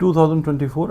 2024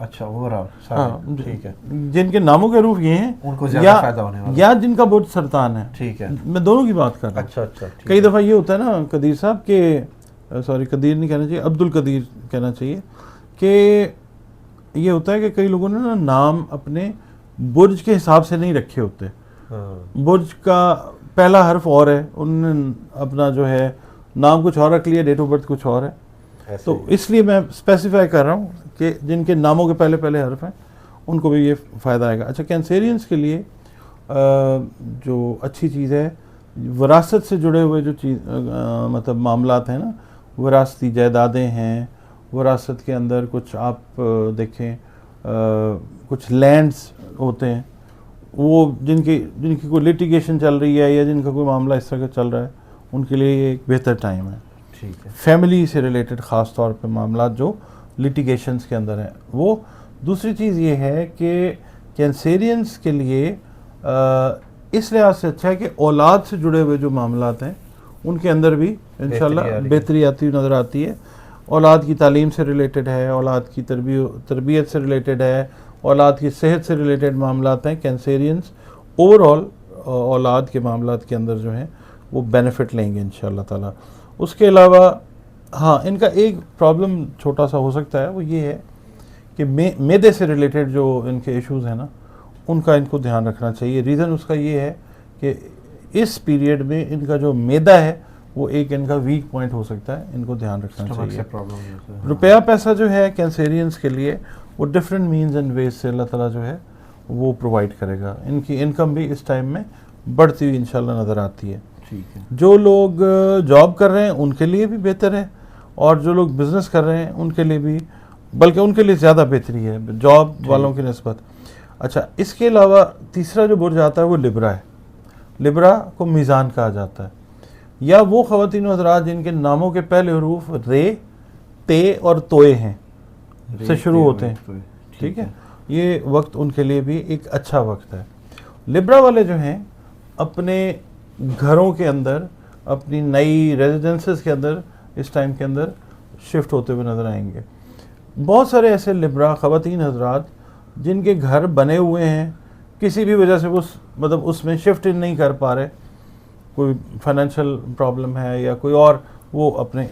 اچھا اوورآل ہاں ٹھیک ہے. جن کے ناموں کے حروف یہ ہیں ان کو زیادہ فائدہ ہونے والا. یا جن کا برج سرطان ہے. ٹھیک ہے, میں دونوں کی بات کر رہا ہوں. اچھا اچھا. کئی دفعہ یہ ہوتا ہے نا قدیر صاحب کہ سوری قدیر نہیں کہنا چاہیے, عبد القدیر کہنا چاہیے, کہ یہ ہوتا ہے کہ کئی لوگوں نے نا نام اپنے برج کے حساب سے نہیں رکھے ہوتے. برج کا پہلا حرف اور ہے, انہوں نے اپنا جو ہے نام کچھ اور رکھ لیا, ڈیٹ آف برتھ کچھ اور ہے. تو اس لیے میں اسپیسیفائی کر رہا ہوں کہ جن کے ناموں کے پہلے پہلے حرف ہیں ان کو بھی یہ فائدہ آئے گا. اچھا کینسیرینس کے لیے جو اچھی چیز ہے, وراثت سے جڑے ہوئے جو چیز مطلب معاملات ہیں نا, وراثتی جائیدادیں ہیں, وراثت کے اندر کچھ آپ دیکھیں کچھ لینڈز ہوتے ہیں, وہ جن کی کوئی لیٹیگیشن چل رہی ہے یا جن کا کوئی معاملہ اس طرح کا چل رہا ہے, ان کے لیے یہ ایک بہتر ٹائم ہے. ٹھیک ہے. فیملی سے ریلیٹڈ خاص طور پہ معاملات جو لیٹیگیشنز کے اندر ہیں وہ. دوسری چیز یہ ہے کہ کینسیرینس کے لیے اس لحاظ سے اچھا ہے کہ اولاد سے جڑے ہوئے جو معاملات ہیں ان کے اندر بھی انشاءاللہ بہتری آتی نظر آتی ہے. اولاد کی تعلیم سے ریلیٹڈ ہے, اولاد کی تربیت سے ریلیٹڈ ہے, اولاد کی صحت سے ریلیٹڈ معاملات ہیں. کینسیرینس اوور آل اولاد کے معاملات کے اندر جو ہیں وہ بینیفٹ لیں گے انشاءاللہ تعالیٰ. اس کے علاوہ ہاں ان کا ایک پرابلم چھوٹا سا ہو سکتا ہے, وہ یہ ہے کہ معدے سے ریلیٹڈ جو ان کے ایشوز ہیں نا ان کا ان کو دھیان رکھنا چاہیے. ریزن اس کا یہ ہے کہ اس پیریڈ میں ان کا جو معدہ ہے وہ ایک ان کا ویک پوائنٹ ہو سکتا ہے, ان کو دھیان رکھنا چاہیے. روپیہ پیسہ جو ہے کینسیرینس کے لیے وہ ڈفرینٹ مینز اینڈ ویز سے اللہ تعالیٰ جو ہے وہ پرووائڈ کرے گا. ان کی انکم بھی اس ٹائم میں بڑھتی ہوئی انشاءاللہ نظر آتی ہے. ٹھیک ہے. جو لوگ جاب کر رہے ہیں ان کے لیے بھی بہتر ہے, اور جو لوگ بزنس کر رہے ہیں ان کے لیے بھی, بلکہ ان کے لیے زیادہ بہتری ہے جاب والوں کی نسبت. اچھا اس کے علاوہ تیسرا جو برج آتا ہے وہ لبرا ہے. لبرا کو میزان کہا جاتا ہے, یا وہ خواتین و حضرات جن کے ناموں کے پہلے حروف رے, تے اور توئے ہیں سے شروع ہوتے ہیں. ٹھیک ہے, یہ وقت ان کے لیے بھی ایک اچھا وقت ہے. لبرا والے جو ہیں اپنے گھروں کے اندر, اپنی نئی ریزیڈنسز کے اندر اس ٹائم کے اندر شفٹ ہوتے ہوئے نظر آئیں گے. بہت سارے ایسے لبرا خواتین حضرات جن کے گھر بنے ہوئے ہیں, کسی بھی وجہ سے وہ مطلب اس میں شفٹ نہیں کر پا رہے, کوئی فائنینشیل پرابلم ہے یا کوئی اور, وہ اپنے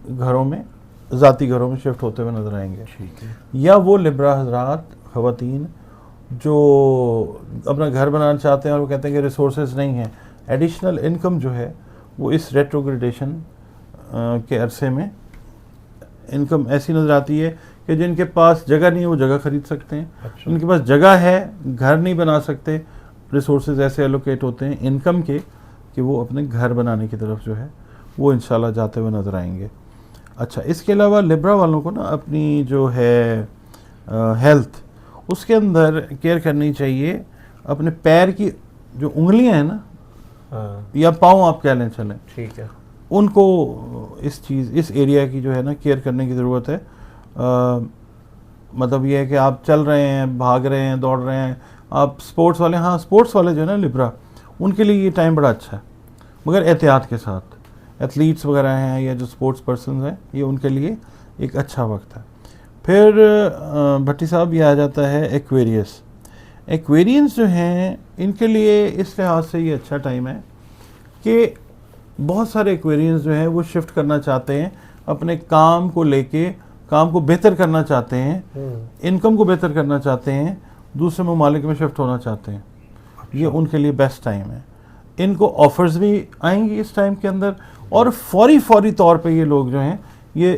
گھروں میں ذاتی گھروں میں شفٹ ہوتے ہوئے نظر آئیں گے. یا وہ لبرا حضرات خواتین جو اپنا گھر بنانا چاہتے ہیں اور وہ کہتے ہیں کہ ریسورسز نہیں ہیں, ایڈیشنل انکم جو ہے وہ اس ریٹروگریڈیشن کے عرصے میں انکم ایسی نظر آتی ہے کہ جن کے پاس جگہ نہیں ہے وہ جگہ خرید سکتے ہیں. ان کے پاس جگہ ہے, گھر نہیں بنا سکتے, ریسورسز ایسے ایلوکیٹ ہوتے ہیں انکم کے کہ وہ اپنے گھر بنانے کی طرف جو ہے وہ انشاءاللہ جاتے ہوئے نظر آئیں گے. اچھا اس کے علاوہ لبرا والوں کو نا اپنی جو ہے ہیلتھ اس کے اندر کیئر کرنی چاہیے. اپنے پیر کی جو انگلیاں ہیں نا یا پاؤں آپ کہہ لیں چلیں, ٹھیک ہے, ان کو اس ایریا کی جو ہے نا کیئر کرنے کی ضرورت ہے. مطلب یہ ہے کہ آپ چل رہے ہیں, بھاگ رہے ہیں, دوڑ رہے ہیں, آپ سپورٹس والے, ہاں سپورٹس والے جو ہے نا لبرا, ان کے لیے یہ ٹائم بڑا اچھا ہے مگر احتیاط کے ساتھ. ایتھلیٹس وغیرہ ہیں یا جو سپورٹس پرسنز ہیں یہ ان کے لیے ایک اچھا وقت ہے. پھر بھٹی صاحب یہ آ جاتا ہے ایکویریس. ایکویرینس جو ہیں ان کے لیے اس لحاظ سے یہ اچھا ٹائم ہے کہ بہت سارے ایکویرینس جو ہیں وہ شفٹ کرنا چاہتے ہیں, اپنے کام کو لے کے کام کو بہتر کرنا چاہتے ہیں, انکم کو بہتر کرنا چاہتے ہیں, دوسرے ممالک میں شفٹ ہونا چاہتے ہیں. یہ ان کے لیے بیسٹ ٹائم ہے. ان کو آفرز بھی آئیں گی اس ٹائم کے اندر, اور فوری طور پہ یہ لوگ جو ہیں یہ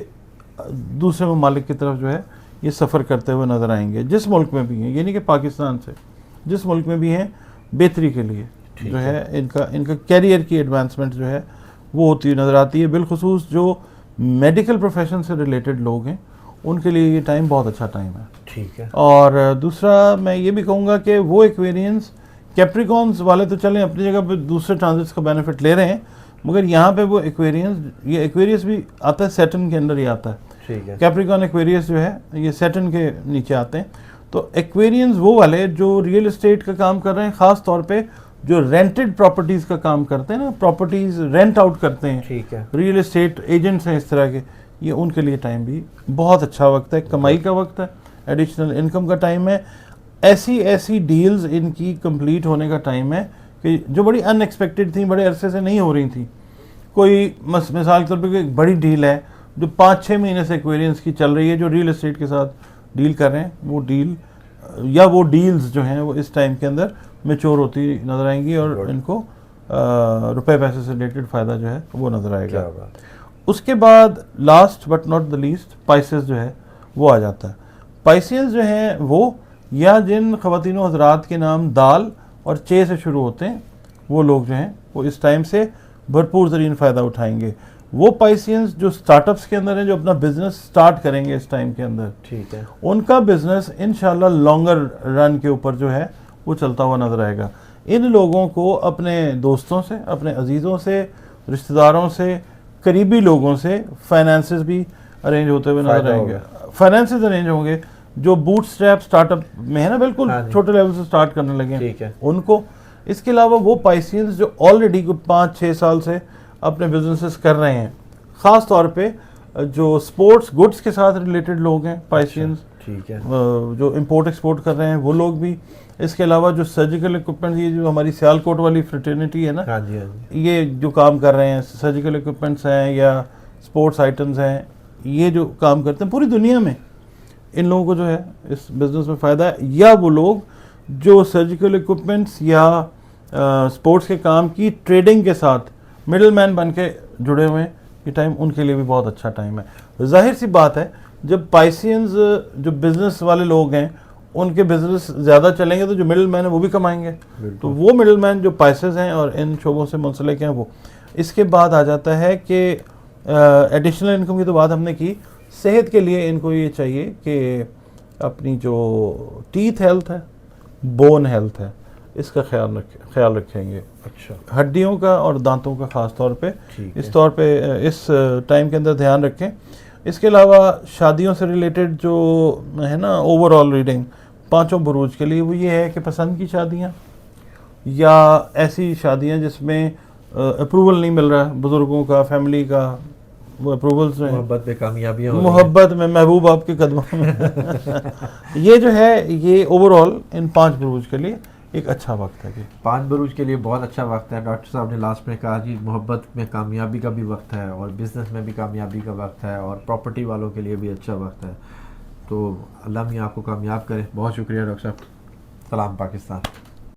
دوسرے ممالک کی طرف جو ہے یہ سفر کرتے ہوئے نظر آئیں گے, جس ملک میں بھی ہیں, یہ نہیں کہ پاکستان سے, جس ملک میں بھی ہیں بہتری کے لیے جو ہے ان کا کیریئر کی ایڈوانسمنٹ جو ہے وہ ہوتی ہوئی نظر آتی ہے. بالخصوص جو میڈیکل پروفیشن سے ریلیٹڈ لوگ ہیں ان کے لیے یہ ٹائم بہت اچھا ٹائم ہے. ٹھیک ہے. اور دوسرا میں یہ بھی کہوں گا کہ وہ ایکویرینس کیپریکونز والے تو چلیں اپنی جگہ پہ دوسرے ٹرانزٹس کا بینیفٹ لے رہے ہیں, مگر یہاں پہ وہ یہ ایکویریس بھی آتا ہے سیٹرن کے اندر ہی آتا ہے. ٹھیک ہے. کیپریکون ایکویریس جو ہے یہ سیٹرن کے نیچے آتے ہیں. تو ایکویرینز وہ والے جو ریئل اسٹیٹ کا کام کر رہے ہیں, خاص طور پہ جو رینٹڈ پراپرٹیز کا کام کرتے ہیں نا, پراپرٹیز رینٹ آؤٹ کرتے ہیں, ٹھیک ہے, ریئل اسٹیٹ ایجنٹس ہیں اس طرح کے, یہ ان کے لیے ٹائم بھی بہت اچھا وقت ہے, کمائی کا وقت ہے, ایڈیشنل انکم کا ٹائم ہے. ایسی ڈیلز ان کی کمپلیٹ ہونے کا ٹائم ہے کہ جو بڑی ان ایکسپیکٹڈ تھیں, بڑے عرصے سے نہیں ہو رہی تھیں. کوئی مثال کے طور پہ ایک بڑی ڈیل ہے جو 5-6 مہینے سے ایکویرینس کی چل رہی ہے, جو ریئل اسٹیٹ کے ساتھ ڈیل کر رہے ہیں, وہ ڈیل یا وہ ڈیلز جو ہیں وہ اس ٹائم کے اندر میچور ہوتی نظر آئیں گی اور ان کو روپے پیسے سے ریلیٹڈ فائدہ جو ہے وہ نظر آئے گا. اس کے بعد last but not the least پائسز جو ہے وہ آ جاتا ہے. پائسز جو ہیں وہ یا جن خواتین و حضرات کے نام دال اور چے سے شروع ہوتے ہیں, وہ لوگ جو ہیں وہ اس ٹائم سے بھرپور ترین فائدہ اٹھائیں گے. وہ پائسینز جو سٹارٹ اپس کے اندر ہیں, جو اپنا بزنس سٹارٹ کریں گے اس ٹائم کے اندر, ٹھیک ہے, ان کا بزنس انشاءاللہ لانگر رن کے اوپر جو ہے وہ چلتا ہوا نظر آئے گا. ان لوگوں کو اپنے دوستوں سے, اپنے عزیزوں سے, رشتہ داروں سے, قریبی لوگوں سے فائنانسز بھی ارینج ہوتے ہوئے نظر آئیں گے. فائنانسز ارینج ہوں گے جو بوٹ سٹریپ سٹارٹ اپ میں ہے نا, بالکل چھوٹے لیول سے سٹارٹ کرنے لگے ان کو. اس کے علاوہ وہ پائسینز جو آلریڈی 5-6 سال سے اپنے بزنسز کر رہے ہیں, خاص طور پہ جو سپورٹس گڈس کے ساتھ ریلیٹڈ لوگ ہیں پائسینز, ٹھیک ہے, جو امپورٹ ایکسپورٹ کر رہے ہیں وہ لوگ بھی. اس کے علاوہ جو سرجیکل اکوپمنٹ, یہ جو ہماری سیالکوٹ والی فریٹرنیٹی ہے نا, یہ جو کام کر رہے ہیں, سرجیکل اکوپمنٹس ہیں یا سپورٹس آئٹمز ہیں, یہ جو کام کرتے ہیں پوری دنیا میں, ان لوگوں کو جو ہے اس بزنس میں فائدہ ہے. یا وہ لوگ جو سرجیکل اکوپمنٹس یا سپورٹس کے کام کی ٹریڈنگ کے ساتھ مڈل مین بن کے جڑے ہوئے ہیں, یہ ٹائم ان کے لیے بھی بہت اچھا ٹائم ہے. ظاہر سی بات ہے جب پائسینز جو بزنس والے لوگ ہیں ان کے بزنس زیادہ چلیں گے تو جو مڈل مین ہیں وہ بھی کمائیں گے. تو وہ مڈل مین جو پائسز ہیں اور ان شعبوں سے منسلک ہیں وہ. اس کے بعد آ جاتا ہے کہ ایڈیشنل انکم کی تو بات ہم نے کی. صحت کے لیے ان کو یہ چاہیے کہ اپنی جو ٹیتھ ہیلتھ ہے, بون ہیلتھ ہے, اس کا خیال رکھیں گے. اچھا, ہڈیوں کا اور دانتوں کا خاص طور پہ اس ٹائم کے اندر دھیان رکھیں. اس کے علاوہ شادیوں سے ریلیٹڈ جو ہے نا اوور آل ریڈنگ 5 بروج کے لیے, وہ یہ ہے کہ پسند کی شادیاں یا ایسی شادیاں جس میں اپروول نہیں مل رہا بزرگوں کا, فیملی کا, وہ اپروولز میں, محبت میں کامیابیاں, محبت میں, محبوب آپ کے قدموں میں یہ جو ہے یہ اوور آل ان 5 بروج کے لیے ایک اچھا وقت ہے. 5 بروج کے لیے بہت اچھا وقت ہے. ڈاکٹر صاحب نے لاسٹ میں کہا جی محبت میں کامیابی کا بھی وقت ہے اور بزنس میں بھی کامیابی کا وقت ہے اور پراپرٹی والوں کے لیے بھی اچھا وقت ہے. تو اللہ میاں آپ کو کامیاب کرے. بہت شکریہ ڈاکٹر صاحب. سلام پاکستان.